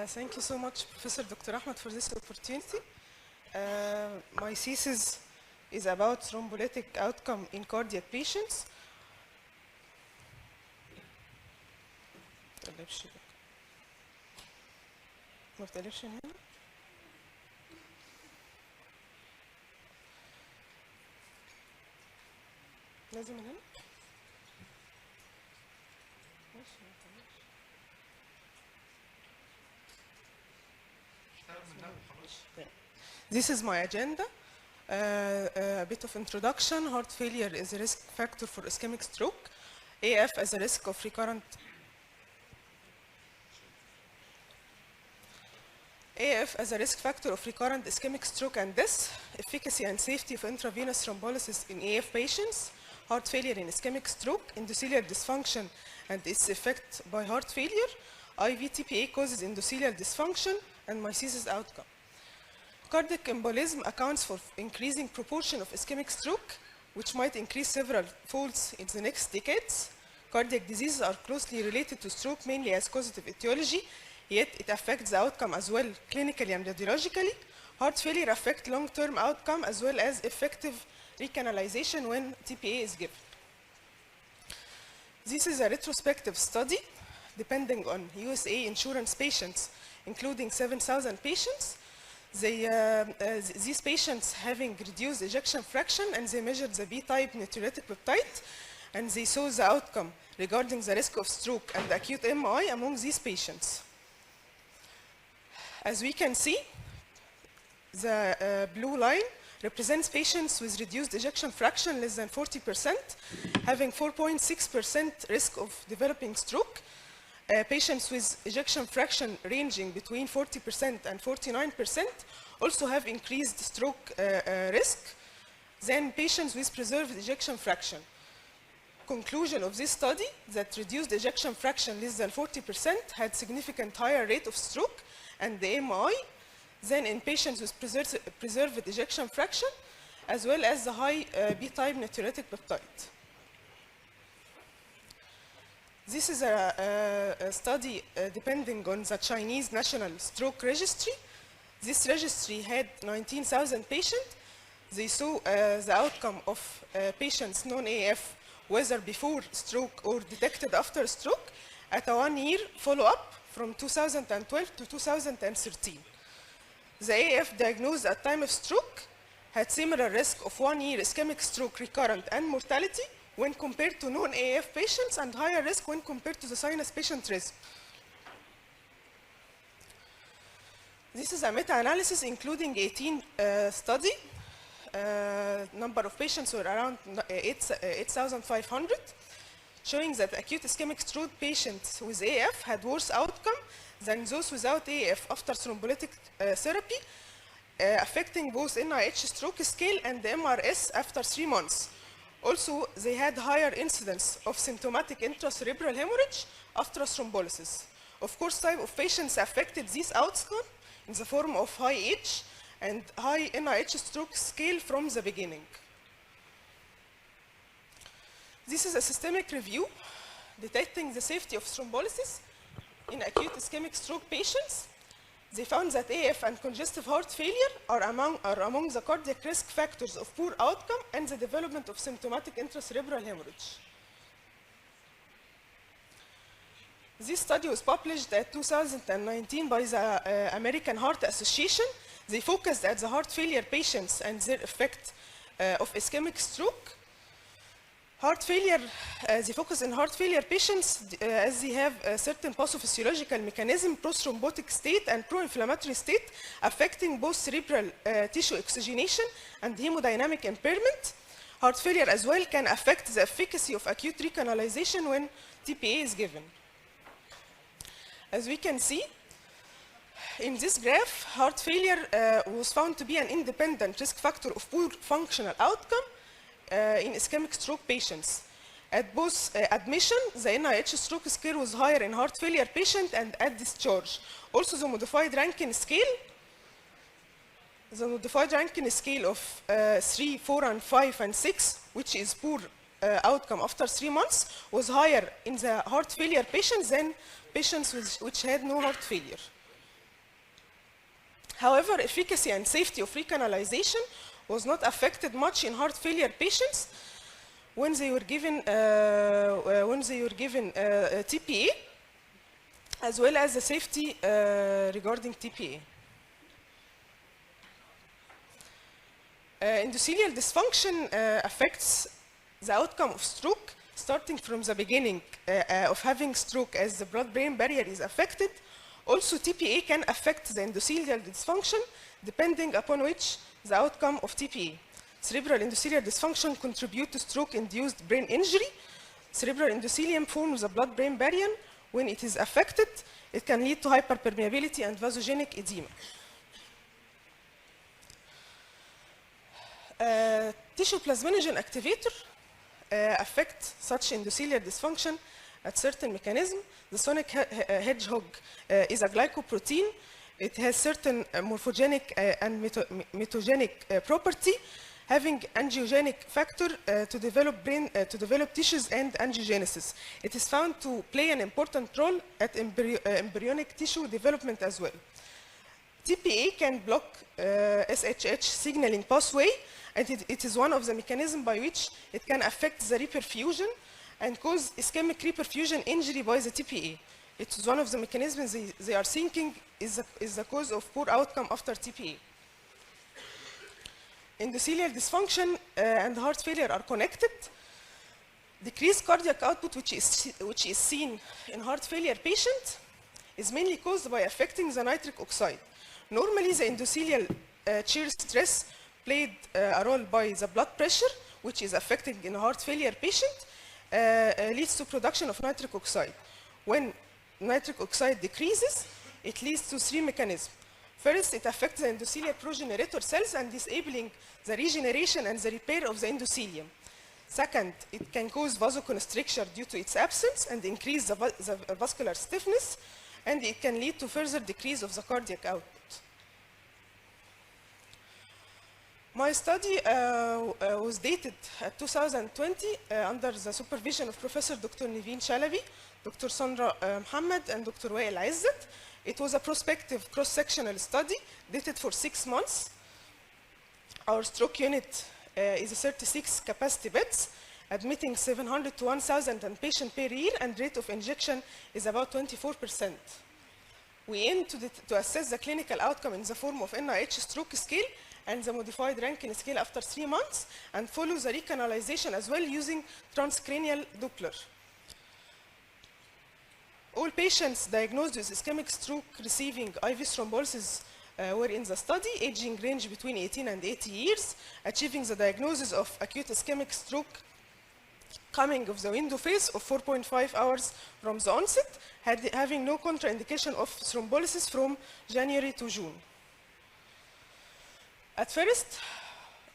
Thank you so much, Professor Dr. Ahmed, for this opportunity. My thesis is about thrombolytic outcome in cardiac patients. ما بتقلبش هنا؟ لازم من هنا؟ ماشي ما تقلبش. This is my agenda. A bit of introduction. Heart failure is a risk factor for ischemic stroke. AF as a risk of recurrent AF as a risk factor of recurrent ischemic stroke and death, efficacy and safety of intravenous thrombolysis in AF patients, heart failure in ischemic stroke, endothelial dysfunction and its effect by heart failure, IV TPA causes endothelial dysfunction, and my thesis outcome. Cardiac embolism accounts for increasing proportion of ischemic stroke, which might increase several folds in the next decades. Cardiac diseases are closely related to stroke mainly as causative etiology, yet it affects the outcome as well clinically and radiologically. Heart failure affects long-term outcome as well as effective recanalization when TPA is given. This is a retrospective study depending on USA insurance patients, including 7,000 patients. These patients having reduced ejection fraction, and they measured the B-type natriuretic peptide, and they saw the outcome regarding the risk of stroke and acute MI among these patients. As we can see, the blue line represents patients with reduced ejection fraction less than 40%, having 4.6% risk of developing stroke. Patients with ejection fraction ranging between 40% and 49% also have increased stroke risk than patients with preserved ejection fraction. Conclusion of this study that reduced ejection fraction less than 40% had significant higher rate of stroke and the MI than in patients with preserved ejection fraction, as well as the high B-type natriuretic peptide. This is a study depending on the Chinese National Stroke Registry. This registry had 19,000 patients. They saw the outcome of patients non-AF, whether before stroke or detected after stroke, at a 1-year follow-up from 2012 to 2013. The AF diagnosed at time of stroke had similar risk of 1-year ischemic stroke recurrent and mortality when compared to non-AF patients, and higher risk when compared to the sinus patient risk. This is a meta-analysis including 18 study. Number of patients were around 8,500, showing that acute ischemic stroke patients with AF had worse outcome than those without AF after thrombolytic therapy, affecting both NIH stroke scale and the MRS after 3 months. Also, they had higher incidence of symptomatic intracerebral hemorrhage after thrombolysis. Of course, type of patients affected this outcome in the form of high age and high NIH stroke scale from the beginning. This is a systemic review detecting the safety of thrombolysis in acute ischemic stroke patients. They found that AF and congestive heart failure are among the cardiac risk factors of poor outcome and the development of symptomatic intracerebral hemorrhage. This study was published in 2019 by the American Heart Association. They focused at the heart failure patients and their effect of ischemic stroke. Heart failure, they focus on heart failure patients as they have a certain pathophysiological mechanism, pro-thrombotic state and pro-inflammatory state, affecting both cerebral tissue oxygenation and hemodynamic impairment. Heart failure as well can affect the efficacy of acute recanalization when TPA is given. As we can see, in this graph, heart failure was found to be an independent risk factor of poor functional outcome in ischemic stroke patients. At both admission, the NIH stroke scale was higher in heart failure patient and at discharge. Also, the modified Rankin scale of 3, 4, and 5, and 6, which is poor outcome after 3 months, was higher in the heart failure patients than patients which had no heart failure. However, efficacy and safety of recanalization was not affected much in heart failure patients when they were given TPA, as well as the safety regarding TPA. Endothelial dysfunction affects the outcome of stroke, starting from the beginning of having stroke as the blood-brain barrier is affected. Also, TPA can affect the endothelial dysfunction depending upon which the outcome of TPA. Cerebral endothelial dysfunction contributes to stroke-induced brain injury. Cerebral endothelium forms the blood-brain barrier. When it is affected, it can lead to hyperpermeability and vasogenic edema. Tissue plasminogen activator affect such endothelial dysfunction at certain mechanism. The sonic hedgehog is a glycoprotein. It has certain morphogenic and mitogenic property, having angiogenic factor to develop tissues and angiogenesis. It is found to play an important role at embryonic tissue development as well. TPA can block SHH signaling pathway, and it is one of the mechanisms by which it can affect the reperfusion and cause ischemic reperfusion injury by the TPA. It is one of the mechanisms they are thinking is the cause of poor outcome after TPA. Endothelial dysfunction and heart failure are connected. Decreased cardiac output, which is seen in heart failure patient, is mainly caused by affecting the nitric oxide. Normally, the endothelial shear stress played a role by the blood pressure, which is affecting in a heart failure patient, leads to production of nitric oxide. When nitric oxide decreases, it leads to three mechanisms. First, it affects the endothelial progenerator cells and disabling the regeneration and the repair of the endothelium. Second, it can cause vasoconstriction due to its absence and increase the vascular stiffness, and it can lead to further decrease of the cardiac output. My study was dated at 2020 under the supervision of Professor Dr. Niveen Chalabi, Dr. Sandra Mohammed, and Dr. Wael Izzat. It was a prospective cross-sectional study dated for 6 months. Our stroke unit is 36 capacity beds, admitting 700 to 1,000 patients per year, and rate of injection is about 24%. We aim to assess the clinical outcome in the form of NIH stroke scale and the modified Rankin scale after 3 months, and follow the recanalization as well using transcranial Doppler. All patients diagnosed with ischemic stroke receiving IV thrombolysis were in the study, aging range between 18 and 80 years, achieving the diagnosis of acute ischemic stroke coming of the window phase of 4.5 hours from the onset, having no contraindication of thrombolysis from January to June. At first,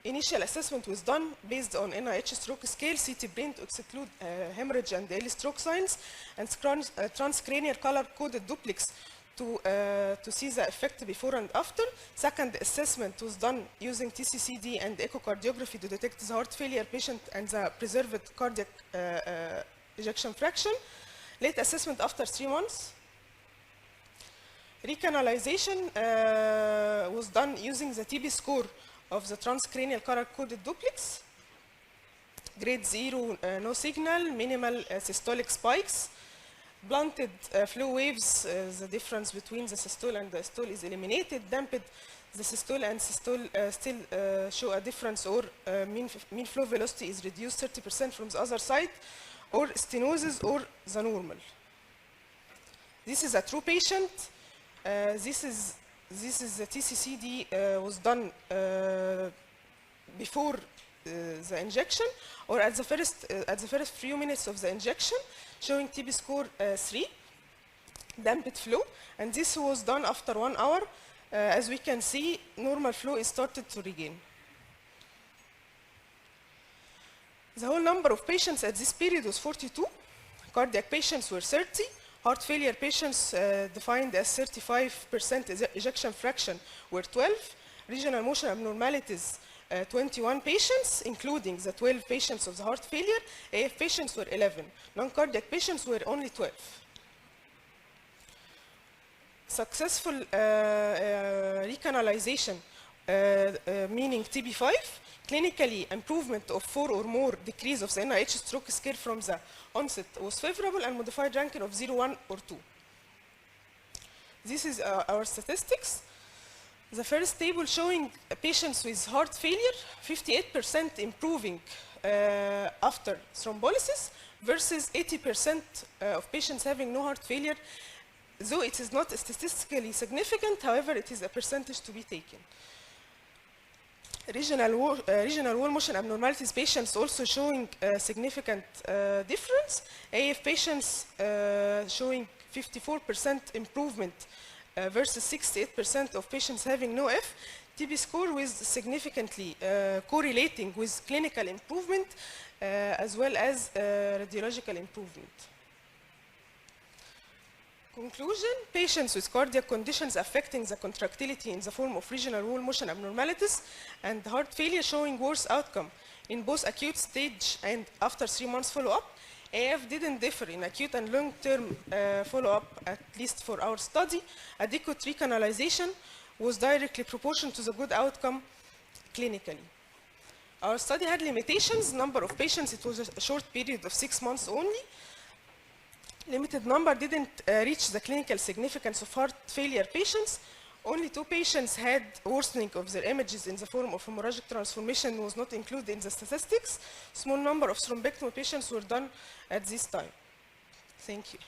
initial assessment was done based on NIH stroke scale, CT brain to exclude hemorrhage and early stroke signs, and transcranial color-coded duplex to see the effect before and after. Second assessment was done using TCCD and echocardiography to detect the heart failure patient and the preserved cardiac ejection fraction. Late assessment after 3 months. Recanalization was done using the TB score of the transcranial color-coded duplex. Grade 0, no signal, minimal systolic spikes. Blunted flow waves, the difference between the systole and the diastole is eliminated. Damped, the systole and systole still show a difference, or mean flow velocity is reduced 30% from the other side, or stenosis or the normal. This is a true patient. This is the TCCD was done before the injection, or at the first few minutes of the injection, showing TB score 3, damped flow, and this was done after 1 hour. As we can see, normal flow is started to regain. The whole number of patients at this period was 42. Cardiac patients were 30. Heart failure patients defined as 35% ejection fraction were 12. Regional motion abnormalities, 21 patients, including the 12 patients of the heart failure. AF patients were 11. Non-cardiac patients were only 12. successful recanalization, meaning TB5, clinically improvement of 4 or more decrease of the NIH stroke scale from the onset was favorable, and modified ranking of 0, 1, or 2. This is our statistics. The first table showing patients with heart failure, 58% improving after thrombolysis versus 80% of patients having no heart failure. Though it is not statistically significant, however, it is a percentage to be taken. Regional wall motion abnormalities patients also showing significant difference. AF patients showing 54% improvement versus 68% of patients having no F. TB score with significantly correlating with clinical improvement as well as radiological improvement. Conclusion, patients with cardiac conditions affecting the contractility in the form of regional wall motion abnormalities and heart failure showing worse outcome in both acute stage and after 3 months follow-up. AF didn't differ in acute and long-term follow-up, at least for our study. Adequate recanalization was directly proportional to the good outcome clinically. Our study had limitations, number of patients, it was a short period of 6 months only. Limited number didn't reach the clinical significance of heart failure patients. Only 2 patients had worsening of their images in the form of hemorrhagic transformation was not included in the statistics. Small number of thrombectomy patients were done at this time. Thank you.